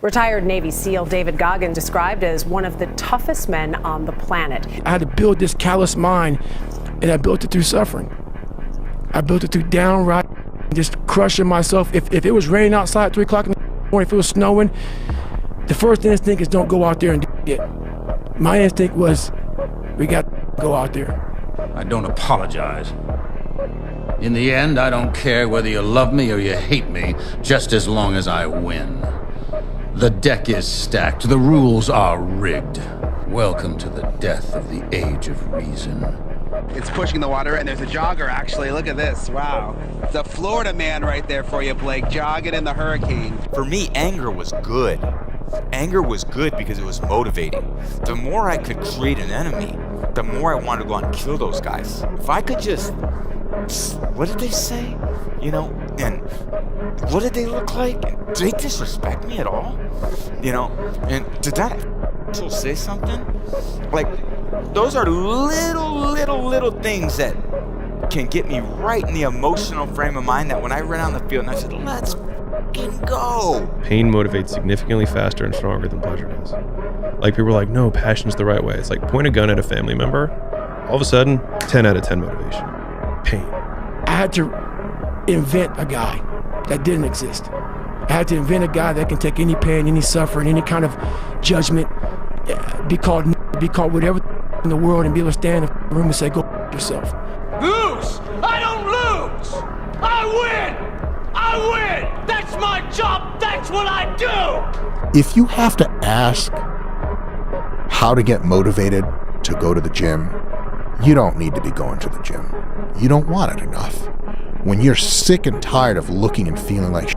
Retired Navy SEAL David Goggins described as one of the toughest men on the planet. I had to build this callous mind, and I built it through suffering. I built it through downright just crushing myself. If it was raining outside at 3 o'clock in the morning, if it was snowing, the first instinct is don't go out there and do it. My instinct was, we got to go out there. I don't apologize. In the end, I don't care whether you love me or you hate me, just as long as I win. The deck is stacked, the rules are rigged. Welcome to the death of the age of reason. It's pushing the water, and there's a jogger, actually. Look at this. Wow. It's a Florida man right there for you, Blake, jogging in the hurricane. For me, anger was good. Anger was good because it was motivating. The more I could create an enemy, the more I wanted to go out and kill those guys. If I could just... What did they say? You know, and what did they look like? Did they disrespect me at all? You know, and did that still say something? Like, those are little things that can get me right in the emotional frame of mind that when I ran on the field and I said, let's fucking go. Pain motivates significantly faster and stronger than pleasure does. Like, people are like, no, passion's the right way. It's like, point a gun at a family member, all of a sudden, 10 out of 10 motivation. Pain. I had to invent a guy that didn't exist. I had to invent a guy that can take any pain, any suffering, any kind of judgment, be called whatever in the world, and be able to stand in the room and say, go yourself. Lose! I don't lose! I win! I win! That's my job! That's what I do! If you have to ask how to get motivated to go to the gym, you don't need to be going to the gym. You don't want it enough. When you're sick and tired of looking and feeling like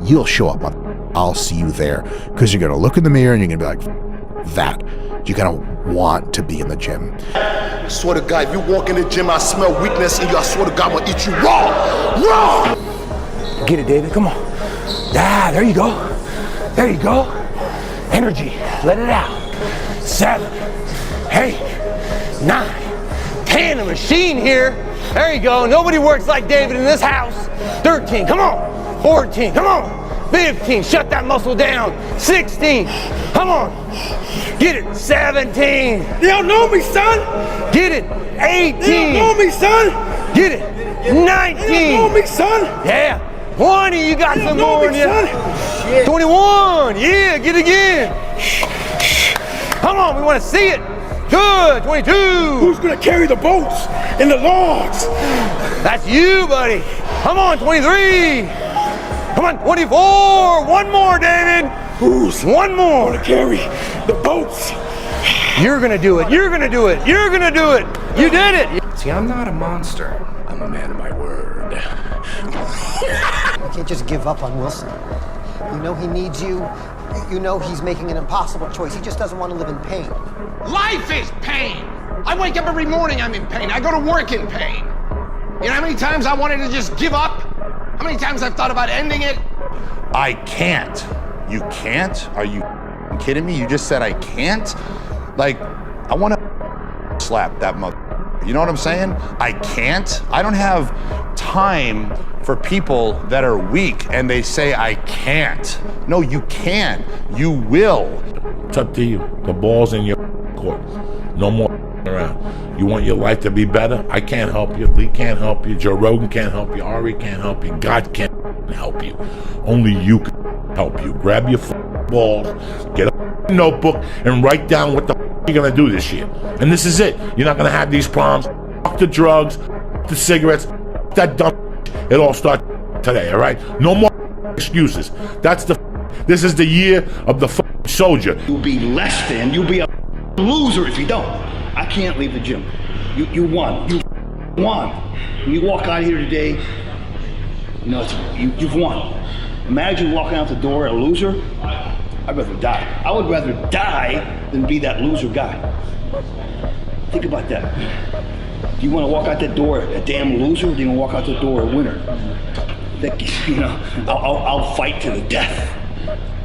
you'll show up on I'll see you there, because you're going to look in the mirror and you're going to be like, that. You're going to want to be in the gym. I swear to God, if you walk in the gym, I smell weakness in you. I swear to God, I'm going to eat you raw! Raw! Get it, David, come on. Ah, there you go. There you go. Energy, let it out. 7, 8, 9, 10, a machine here. There you go. Nobody works like David in this house. 13, come on. 14, come on. 15, shut that muscle down. 16, come on. Get it. 17. You don't know me, son. Get it. 18. You don't know me, son. Get it. 19. You don't know me, son. Yeah. 20, you got some more in you. 21, yeah, get it again. Come on, we want to see it. Good, 22. Who's gonna carry the boats and the logs? That's you, buddy. Come on, 23. Come on, 24. One more, David. Who's one more? Gonna carry the boats? You're gonna do it. You're gonna do it. You're gonna do it. You did it. See, I'm not a monster. I'm a man of my word. You can't just give up on Wilson. You know he needs you. You know he's making an impossible choice. He just doesn't want to live in pain. Life is pain. I wake up every morning, I'm in pain. I go to work in pain. You know how many times I wanted to just give up? How many times I've thought about ending it? I can't. You can't? Are you kidding me? You just said I can't? Like, I want to slap that mother. You know what I'm saying? I can't. I don't have time for people that are weak and they say I can't. No, you can. You will. It's up to you. The ball's in your court. No more around. You want your life to be better? I can't help you. Lee can't help you. Joe Rogan can't help you. Ari can't help you. God can't help you. Only you can help you. Grab your balls, get a notebook, and write down what the you're gonna do this year. And this is it. You're not gonna have these problems. Fuck the drugs, the cigarettes, that dumb. It all starts today, all right? No more excuses. This is the year of the soldier. You'll be less than, you'll be a loser if you don't. I can't leave the gym. You won. You won. When you walk out of here today, you know, you've won. Imagine walking out the door a loser. I'd rather die. I would rather die than be that loser guy. Think about that. Do you want to walk out that door a damn loser, or do you want to walk out the door a winner? You know, I'll fight to the death.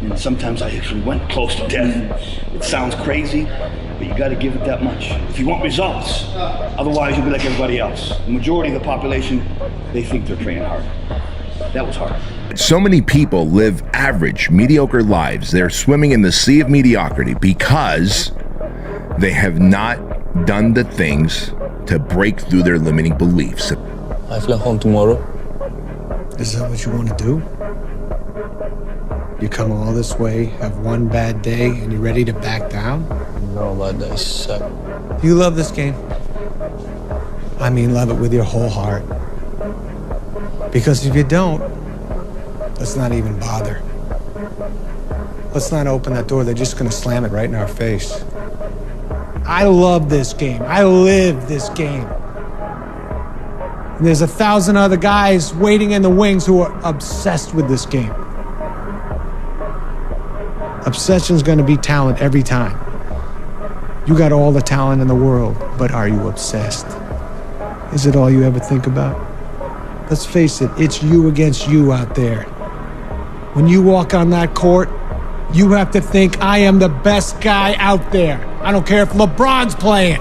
And sometimes I actually went close to death. It sounds crazy, but you got to give it that much if you want results. Otherwise, you'll be like everybody else. The majority of the population, they think they're training hard. That was hard. So many people live average, mediocre lives. They're swimming in the sea of mediocrity because they have not done the things to break through their limiting beliefs. I fly home tomorrow. Is that what you want to do? You come all this way, have one bad day, and you're ready to back down? No, bad days suck. You love this game. I mean, love it with your whole heart. Because if you don't, let's not even bother. Let's not open that door. They're just going to slam it right in our face. I love this game. I live this game. And there's 1,000 other guys waiting in the wings who are obsessed with this game. Obsession's going to be talent every time. You got all the talent in the world, but are you obsessed? Is it all you ever think about? Let's face it, it's you against you out there. When you walk on that court, you have to think, I am the best guy out there. I don't care if LeBron's playing.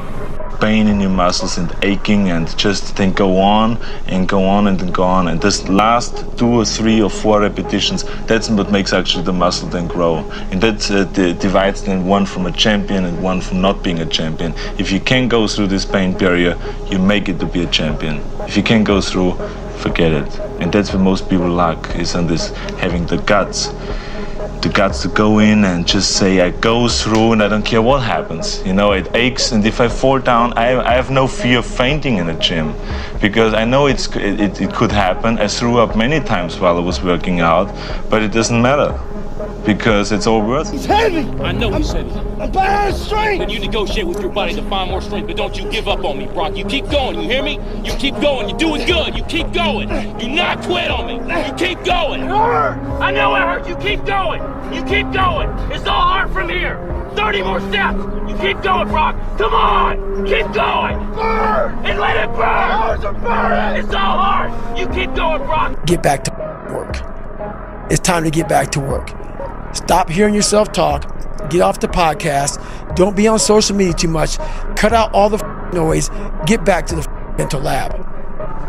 Pain in your muscles and aching, and just then go on and go on and then go on. And this last 2 or 3 or 4 repetitions, that's what makes actually the muscle then grow. And that divides then one from a champion and one from not being a champion. If you can go through this pain barrier, you make it to be a champion. If you can't go through, forget it. And that's where most people lack, is on this having the guts to go in and just say, I go through and I don't care what happens. You know, it aches, and if I fall down, I have no fear of fainting in the gym, because I know it could happen. I threw up many times while I was working out, but it doesn't matter, because it's all worth it. He's heavy! I know he's heavy. I'm bad strength! Then you negotiate with your body to find more strength, but don't you give up on me, Brock. You keep going, you hear me? You keep going, you're doing good, you keep going. Do not quit on me, you keep going. It hurt! I know it hurt, you keep going. You keep going. It's all hard from here. 30 more steps. You keep going, Brock. Come on. Keep going. Burn! And let it burn! Burn! It's all hard. You keep going, Brock. Get back to work. It's time to get back to work. Stop hearing yourself talk. Get off the podcast. Don't be on social media too much. Cut out all the noise. Get back to the mental lab.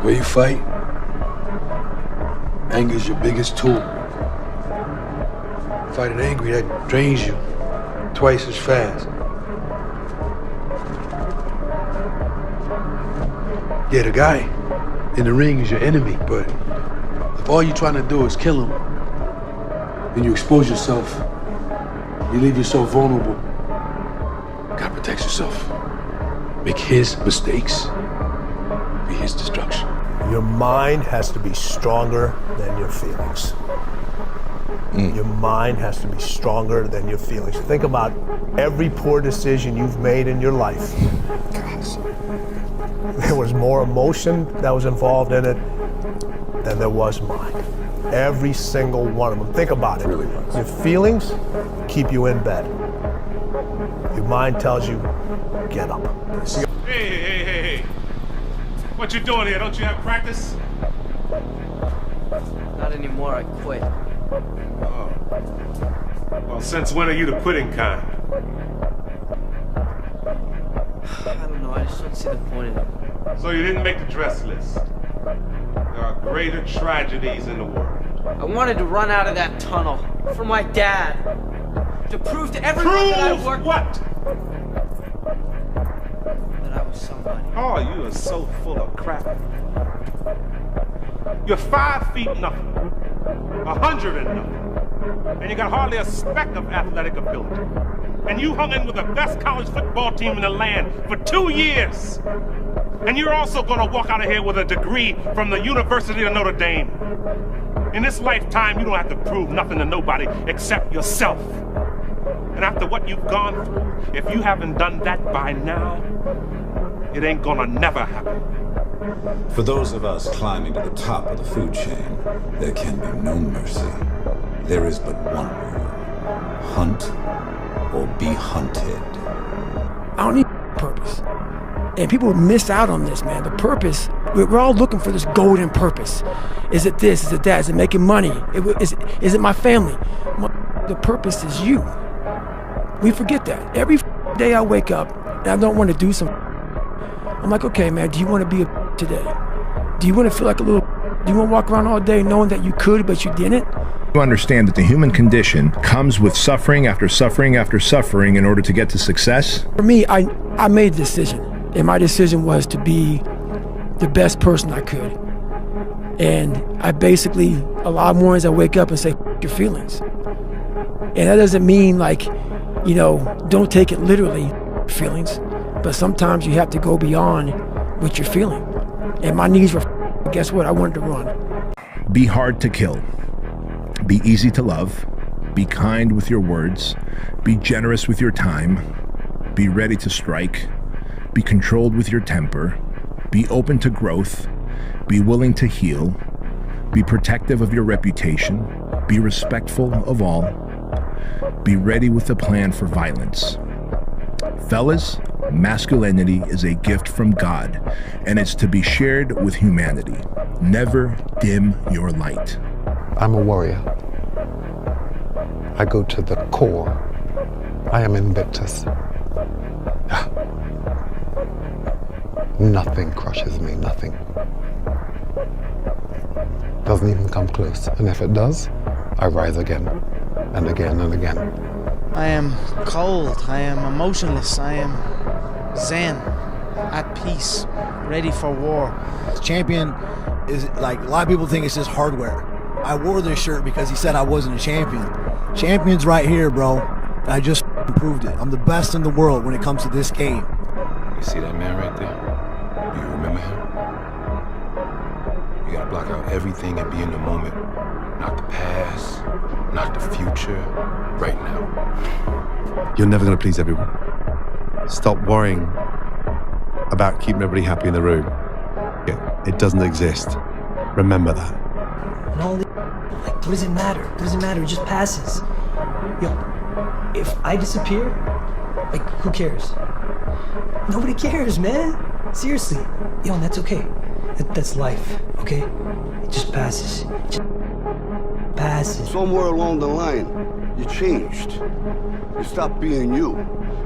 Where you fight, anger is your biggest tool. Fighting angry, that drains you twice as fast. Yeah, the guy in the ring is your enemy, but if all you're trying to do is kill him, then you expose yourself. You leave yourself vulnerable. God protects yourself. Make his mistakes be his destruction. Your mind has to be stronger than your feelings. Your mind has to be stronger than your feelings. Think about every poor decision you've made in your life. There was more emotion that was involved in it than there was mind. Every single one of them. Think about it. Really was. Your feelings keep you in bed. Your mind tells you, get up. Hey. What you doing here? Don't you have practice? Not anymore, I quit. Oh. Well, since when are you the quitting kind? I don't know, I just don't see the point in it. So you didn't make the dress list. There are greater tragedies in the world. I wanted to run out of that tunnel for my dad. To prove to everyone that I worked. What? That I was somebody. Oh, you are so full of crap. You're 5 feet nothing, 100 and nothing, and you got hardly a speck of athletic ability. And you hung in with the best college football team in the land for 2 years. And you're also gonna walk out of here with a degree from the University of Notre Dame. In this lifetime, you don't have to prove nothing to nobody except yourself. And after what you've gone through, if you haven't done that by now, it ain't gonna never happen. For those of us climbing to the top of the food chain, there can be no mercy. There is but one rule: hunt or be hunted. I don't need purpose. And people miss out on this, man. The purpose, we're all looking for this golden purpose. Is it this? Is it that? Is it making money? Is it my family? The purpose is you. We forget that. Every day I wake up and I don't want to do something. I'm like, okay, man, do you want to be a today? Do you want to feel like a little Do you want to walk around all day knowing that you could, but you didn't? You understand that the human condition comes with suffering after suffering after suffering in order to get to success? For me, I made a decision, and my decision was to be the best person I could. And I basically, a lot of mornings I wake up and say, your feelings. And that doesn't mean like, you know, don't take it literally, feelings, but sometimes you have to go beyond what you're feeling. And my knees were, guess what, I wanted to run. Be hard to kill. Be easy to love. Be kind with your words. Be generous with your time. Be ready to strike. Be controlled with your temper. Be open to growth. Be willing to heal. Be protective of your reputation. Be respectful of all. Be ready with a plan for violence. Fellas, masculinity is a gift from God, and it's to be shared with humanity. Never dim your light. I'm a warrior. I go to the core. I am Invictus. Nothing crushes me, nothing. Doesn't even come close. And if it does, I rise again, and again, and again. I am cold, I am emotionless, I am zen, at peace, ready for war. Champion is like, a lot of people think it's just hardware. I wore this shirt because he said I wasn't a champion. Champion's right here, bro. And I just proved it. I'm the best in the world when it comes to this game. You see that man right there? You remember him? You gotta block out everything and be in the moment. Not the past, not the future, right now. You're never gonna please everyone. Stop worrying about keeping everybody happy in the room. It doesn't exist. Remember that. And all the like, what does it matter? What does it matter? It just passes. Yo, if I disappear, like, who cares? Nobody cares, man. Seriously. Yo, and that's okay. That's life, okay? It just passes. It just passes. Somewhere along the line, you changed. You stopped being you.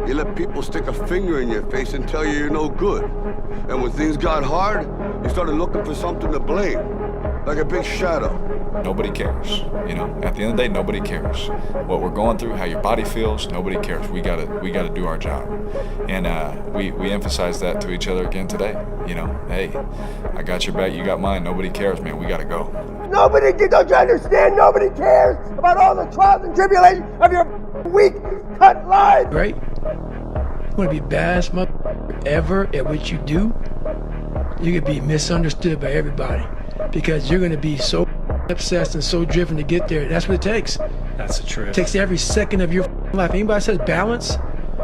You let people stick a finger in your face and tell you you're no good. And when things got hard, you started looking for something to blame. Like a big shadow. Nobody cares. You know, at the end of the day, nobody cares. What we're going through, how your body feels, nobody cares. We gotta do our job. And we emphasize that to each other again today. You know, hey, I got your back, you got mine. Nobody cares, man. We gotta go. Don't you understand? Nobody cares about all the trials and tribulations of your weak, cut life. Right? You want to be the baddest motherfucker ever at what you do? You could be misunderstood by everybody because you're going to be so obsessed and so driven to get there. That's what it takes. That's the truth. It takes every second of your life. Anybody says balance?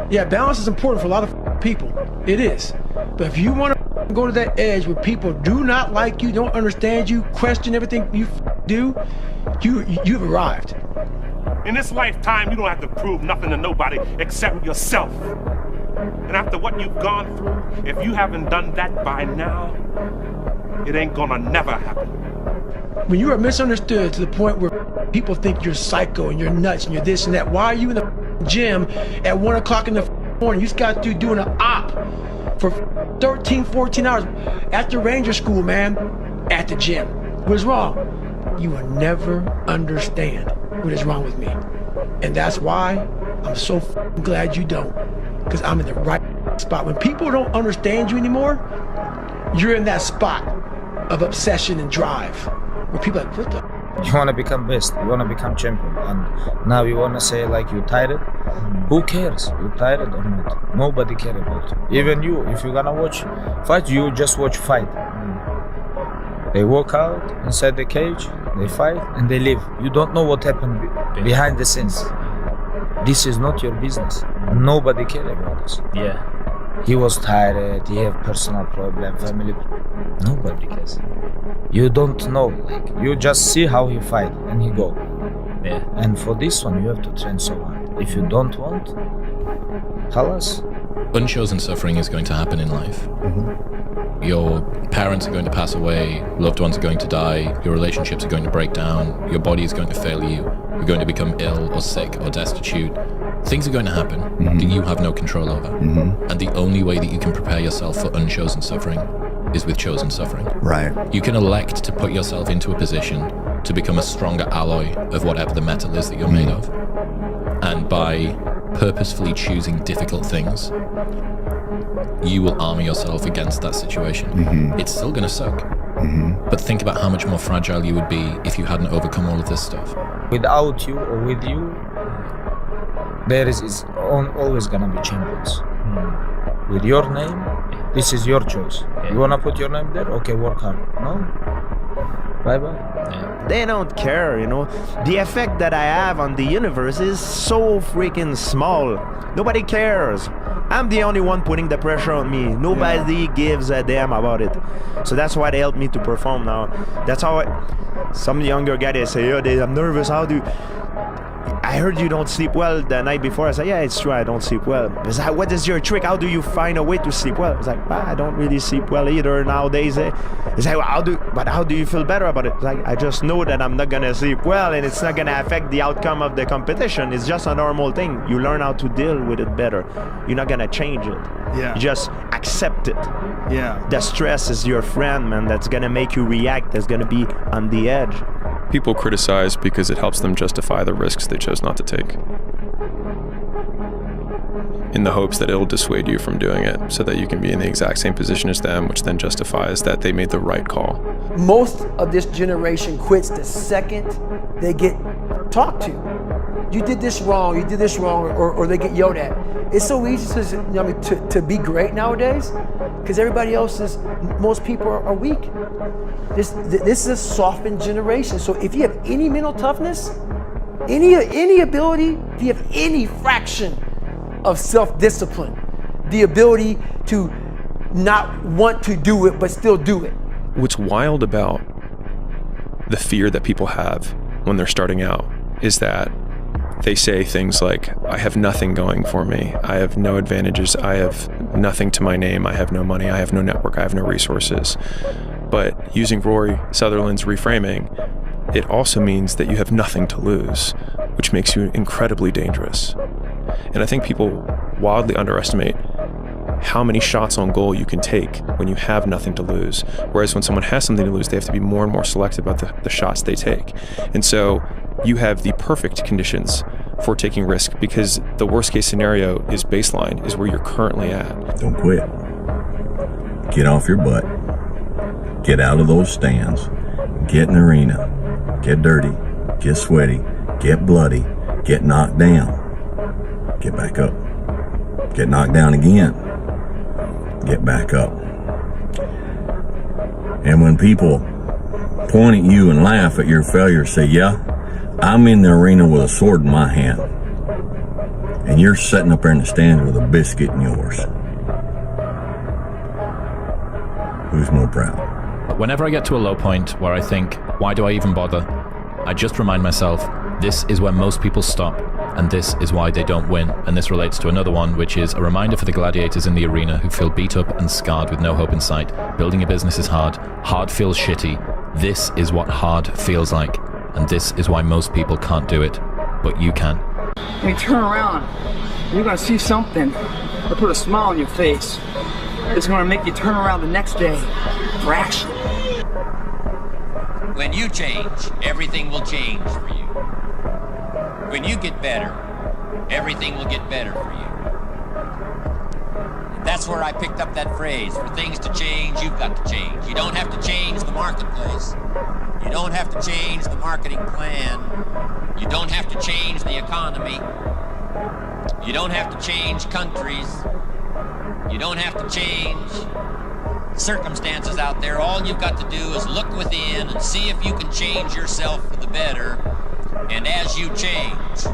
Yeah, balance is important for a lot of people. It is. But if you want to go to that edge where people do not like you, don't understand you, question everything you do, you've arrived. In this lifetime, you don't have to prove nothing to nobody except yourself. And after what you've gone through, if you haven't done that by now, it ain't gonna never happen. When you are misunderstood to the point where people think you're psycho and you're nuts and you're this and that, why are you in the gym at 1 o'clock in the morning? You just got to doing an op for 13, 14 hours after Ranger School, man, at the gym. What is wrong? You will never understand what is wrong with me. And that's why I'm so glad you don't. Because I'm in the right spot. When people don't understand you anymore, you're in that spot of obsession and drive. Where people are like, what the? You want to become best, you want to become champion, and now you want to say like you tired? Who cares? You tired or not? Nobody cares about you. Even you, if you're gonna watch fight, you just watch fight. They walk out inside the cage, they fight, and they leave. You don't know what happened behind the scenes. This is not your business. Nobody cares about this. Yeah. He was tired, he have personal problem, family. Nobody cares. You don't know, like, you just see how he fight and he go. Yeah. And for this one, you have to train so hard. If you don't want, callous. Unchosen suffering is going to happen in life. Your parents are going to pass away, loved ones are going to die, your relationships are going to break down, your body is going to fail you, you're going to become ill or sick or destitute. Things are going to happen that you have no control over. And the only way that you can prepare yourself for unchosen suffering is with chosen suffering. Right. You can elect to put yourself into a position to become a stronger alloy of whatever the metal is that you're made of. And by purposefully choosing difficult things, you will armor yourself against that situation. It's still going to suck. But think about how much more fragile you would be if you hadn't overcome all of this stuff. Without you or with you, there is always gonna be champions. With your name, this is your choice. You wanna put your name there? Okay, work hard. No? Bye-bye. They don't care, you know. The effect that I have on the universe is so freaking small. Nobody cares. I'm the only one putting the pressure on me. Nobody gives a damn about it. So that's why they help me to perform now. That's how some younger guy, they say, I'm nervous, how do you... I heard you don't sleep well the night before. I said, yeah, it's true, I don't sleep well. It's like, what is your trick? How do you find a way to sleep well? It's like, I don't really sleep well either nowadays. It's like, well, how do you feel better about it? It's like, I just know that I'm not gonna sleep well and it's not gonna affect the outcome of the competition. It's just a normal thing. You learn how to deal with it better. You're not gonna change it. Yeah. You just accept it. Yeah. The stress is your friend, man. That's gonna make you react. That's gonna be on the edge. People criticize because it helps them justify the risks they chose not to take, in the hopes that it'll dissuade you from doing it so that you can be in the exact same position as them, which then justifies that they made the right call. Most of this generation quits the second they get talked to. You did this wrong, or they get yelled at. It's so easy to be great nowadays because most people are weak. This is a softened generation. So if you have any mental toughness, any ability, if you have any fraction of self-discipline, the ability to not want to do it but still do it. What's wild about the fear that people have when they're starting out is that they say things like, I have nothing going for me. I have no advantages. I have nothing to my name. I have no money. I have no network. I have no resources. But using Rory Sutherland's reframing, it also means that you have nothing to lose, which makes you incredibly dangerous. And I think people wildly underestimate how many shots on goal you can take when you have nothing to lose. Whereas when someone has something to lose, they have to be more and more selective about the shots they take. And so you have the perfect conditions for taking risk because the worst case scenario is baseline, is where you're currently at. Don't quit. Get off your butt. Get out of those stands. Get in the arena. Get dirty. Get sweaty. Get bloody. Get knocked down. Get back up. Get knocked down again. Get back up. And when people point at you and laugh at your failure, say, yeah, I'm in the arena with a sword in my hand. And you're sitting up there in the stands with a biscuit in yours. Who's more proud? Whenever I get to a low point where I think, why do I even bother? I just remind myself, this is where most people stop, and this is why they don't win. And this relates to another one, which is a reminder for the gladiators in the arena who feel beat up and scarred with no hope in sight. Building a business is hard. Hard feels shitty. This is what hard feels like. And this is why most people can't do it, but you can. When you turn around, you're gonna see something that put a smile on your face. It's gonna make you turn around the next day for action. When you change, everything will change for you. When you get better, everything will get better for you. And that's where I picked up that phrase, for things to change, you've got to change. You don't have to change the marketplace. You don't have to change the marketing plan. You don't have to change the economy. You don't have to change countries. You don't have to change circumstances out there. All you've got to do is look within and see if you can change yourself for the better. And as you change,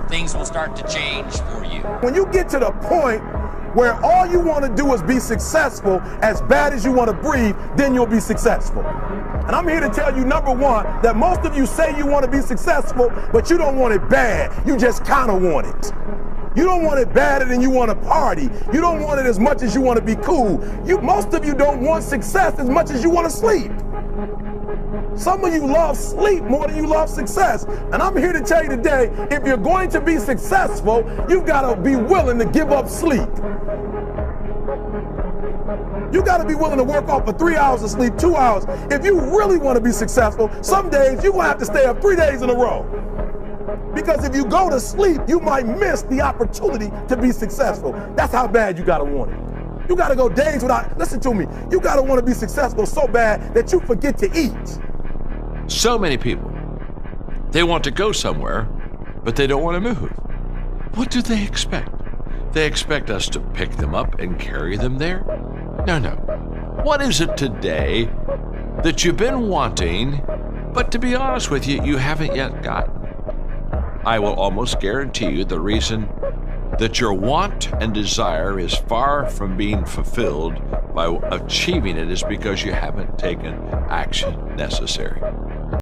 things will start to change for you. When you get to the point where all you want to do is be successful, as bad as you want to breathe, then you'll be successful. And I'm here to tell you, number one, that most of you say you want to be successful, but you don't want it bad. You just kind of want it. You don't want it badder than you want to party. You don't want it as much as you want to be cool. Most of you don't want success as much as you want to sleep. Some of you love sleep more than you love success. And I'm here to tell you today, if you're going to be successful, you've got to be willing to give up sleep. You got to be willing to work off for 3 hours of sleep, 2 hours. If you really want to be successful, some days you're going to have to stay up 3 days in a row. Because if you go to sleep, you might miss the opportunity to be successful. That's how bad you got to want it. You got to go days without, listen to me, you got to want to be successful so bad that you forget to eat. So many people, they want to go somewhere, but they don't want to move. What do they expect? They expect us to pick them up and carry them there? No. What is it today that you've been wanting, but to be honest with you, you haven't yet gotten? I will almost guarantee you the reason that your want and desire is far from being fulfilled by achieving it is because you haven't taken action necessary.